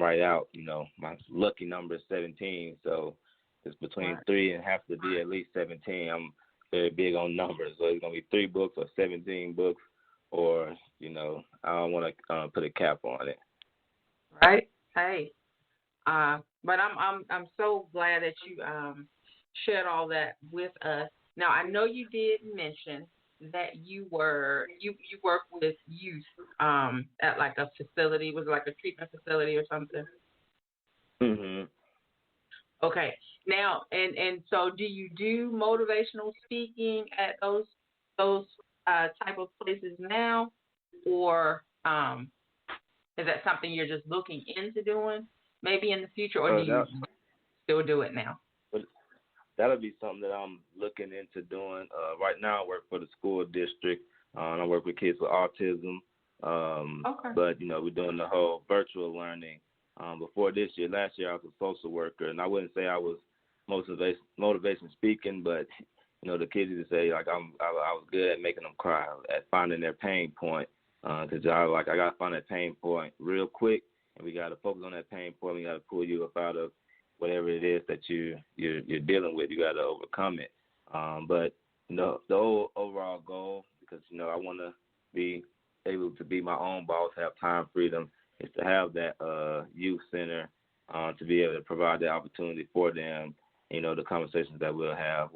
write out. My lucky number is 17, so it's between 3 and have to be at least 17. I'm very big on numbers, so it's gonna be 3 books or 17 books, or I don't want to put a cap on it. Right. Hey. But I'm so glad that you shared all that with us. Now I know you did mention that you work with youth at like a facility. Was it like a treatment facility or something? Mhm. Okay. Now and so do you do motivational speaking at those type of places now, or is that something you're just looking into doing maybe in the future, or do you That still do it now? but that'll be something that I'm looking into doing. Right now, I work for the school district, and I work with kids with autism. Okay. But we're doing the whole virtual learning. Before this year, last year I was a social worker, and I wouldn't say I was motivation speaking, but the kids used to say like I was good at making them cry, at finding their pain point, because I gotta find that pain point real quick, and we gotta focus on that pain point. We gotta pull you up out of whatever it is that you're dealing with. You gotta overcome it. But the overall goal, because I want to be able to be my own boss, have time freedom, is to have that youth center, to be able to provide that opportunity for them. The conversations that we'll have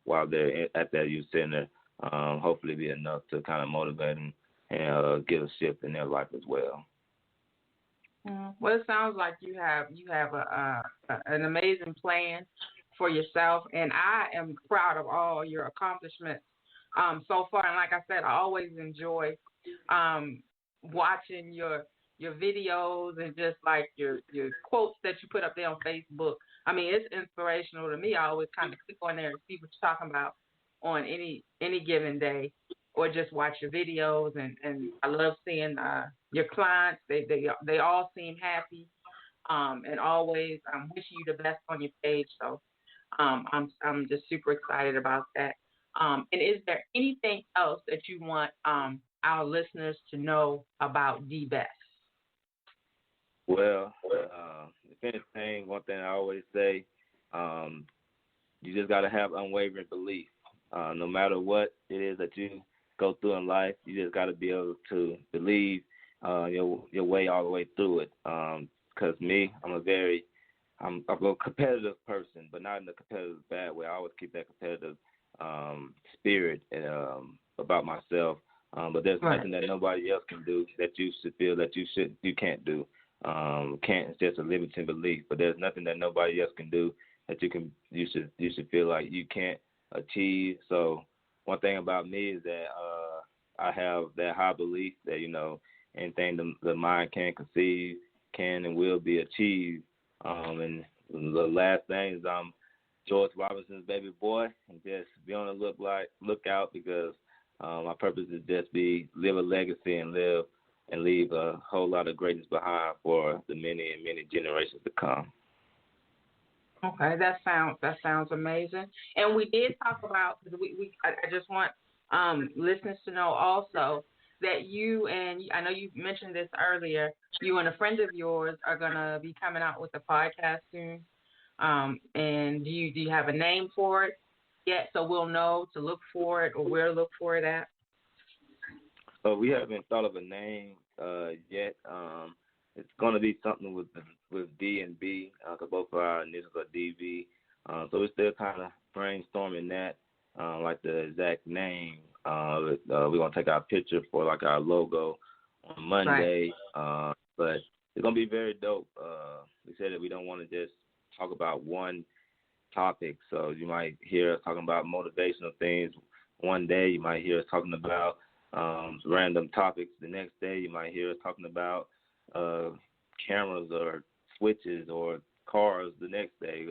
while they're at that youth center, hopefully be enough to kind of motivate them and get a shift in their life as well. Well, it sounds like you have an amazing plan for yourself, and I am proud of all your accomplishments so far. And like I said, I always enjoy watching your videos and just like your quotes that you put up there on Facebook. I mean, it's inspirational to me. I always kind of click on there and see what you're talking about on any given day, or just watch your videos. And I love seeing your clients. They all seem happy, and always wishing you the best on your page. So I'm just super excited about that. And is there anything else that you want our listeners to know about D-Best? Well, if anything, one thing I always say, you just got to have unwavering belief. No matter what it is that you go through in life, you just got to be able to believe your way all the way through it. Because me, I'm a competitive person, but not in a competitive bad way. I always keep that competitive spirit about myself. But there's nothing that nobody else can do that you should feel that you can't do. Can't is just a limiting belief, but there's nothing that nobody else can do that you should feel like you can't achieve. So one thing about me is that I have that high belief that anything the mind can conceive can and will be achieved. And the last thing is I'm George Robinson's baby boy, and just be on the lookout, because my purpose is just live a legacy and leave a whole lot of greatness behind for the many and many generations to come. Okay, that sounds amazing. And we did talk about, because I just want listeners to know also that I know you mentioned this earlier, you and a friend of yours are gonna be coming out with a podcast soon. And do you have a name for it yet, so we'll know to look for it, or where to look for it at? We haven't thought of a name yet. It's going to be something with D and B, because both of our initials are DB. So we're still kind of brainstorming that, like the exact name. We're going to take our picture for like our logo on Monday. Right. But it's going to be very dope. We said that we don't want to just talk about one topic. So you might hear us talking about motivational things one day. You might hear us talking about random topics. The next day, you might hear us talking about cameras or switches or cars. The next day,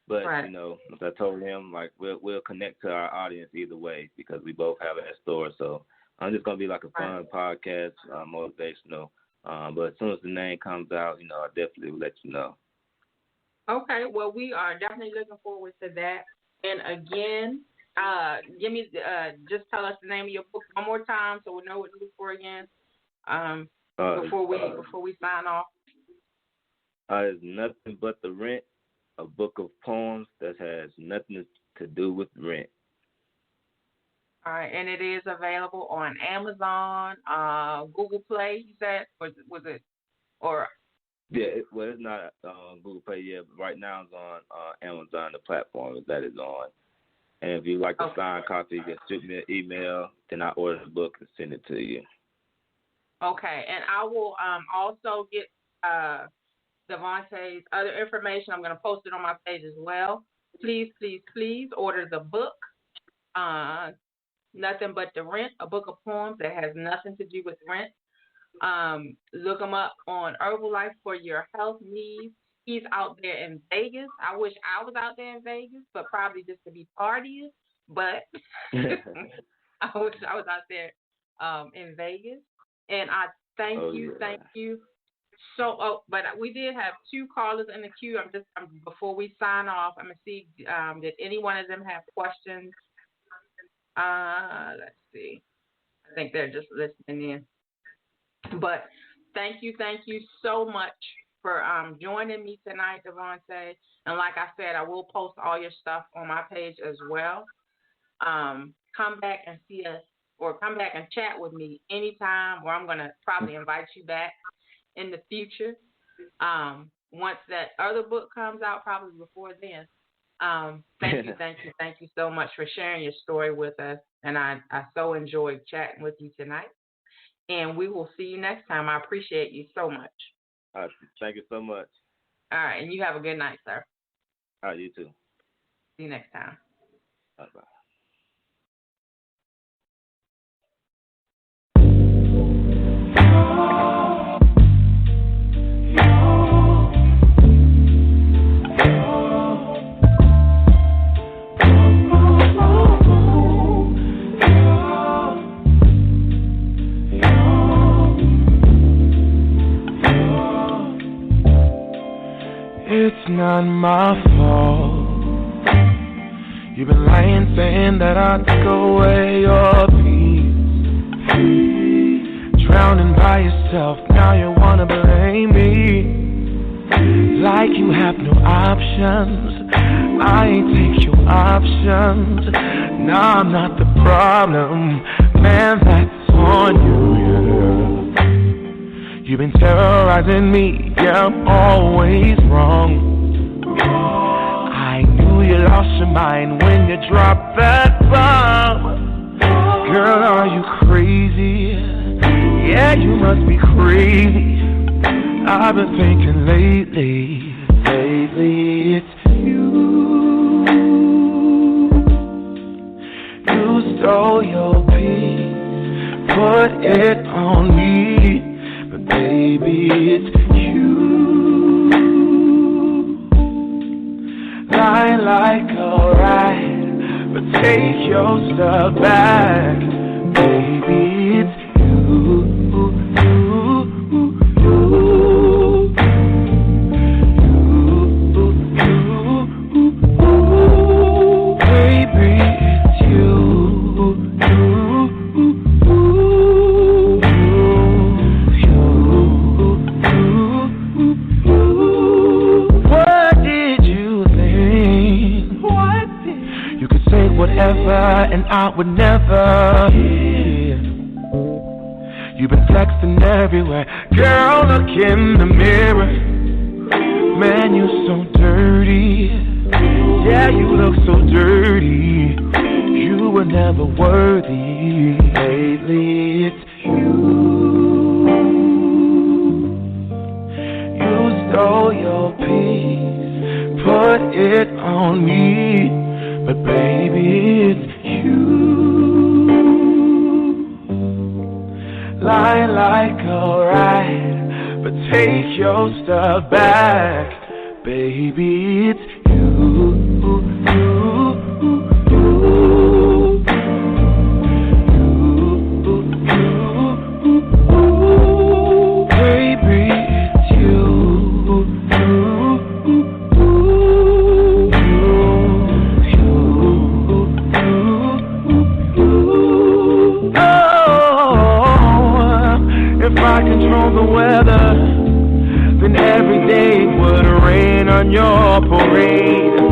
but right. As I told him, like we'll connect to our audience either way, because we both have it at store. So I'm just gonna be like a fun podcast, motivational. But as soon as the name comes out, I definitely will let you know. Okay, well, we are definitely looking forward to that. And again, just tell us the name of your book one more time, so we know what to look for again. Before we sign off. It's Nothing But the Rent, a book of poems that has nothing to do with rent. All right, and it is available on Amazon, Google Play. You said, was it, or Yeah, well, it's not Google Play yet, but right now it's on Amazon, the platform that is on. And if you like a signed copy, you can shoot me an email, then I order the book and send it to you. okay? And I will also get Devonta's other information. I'm going to post it on my page as well. Please, please, please order the book. Nothing But the Rent, a book of poems that has nothing to do with rent. Look him up on Herbalife for your health needs. He's out there in Vegas. I wish I was out there in Vegas, but probably just to be partying. But I wish I was out there in Vegas. And I thank you. So, but we did have 2 callers in the queue. Before we sign off, I'm gonna see did any one of them have questions. Let's see. I think they're just listening in. But thank you so much for joining me tonight, Devonta. And like I said, I will post all your stuff on my page as well. Come back and see us, or come back and chat with me anytime, or I'm going to probably invite you back in the future. Once that other book comes out, probably before then. Thank you so much for sharing your story with us. And I so enjoyed chatting with you tonight. And we will see you next time. I appreciate you so much. Thank you so much. All right, and you have a good night, sir. All right, you too. See you next time. Bye-bye. It's not my fault. You've been lying, saying that I took away your peace. Drowning by yourself, now you wanna blame me. Like you have no options. I ain't take your options. Nah, I'm not the problem. Man, that's on you, yeah. You've been terrorizing me, yeah, I'm always wrong. I knew you lost your mind when you dropped that bomb. Girl, are you crazy? Yeah, you must be crazy. I've been thinking lately it's you. You stole your peace, put it on me. Baby, it's you. Lie like alright, but take your stuff back. Baby, it's you. Baby, it's you. Whatever, and I would never hear. You've been flexing everywhere. Girl, look in the mirror. Man, you so dirty. Yeah, you look so dirty. You were never worthy. Lately, it's you. You stole your peace, put it on me. But baby, it's you. Lie like alright, but take your stuff back. Baby, it's you. Baby, it's you. If I control the weather, then every day on your parade.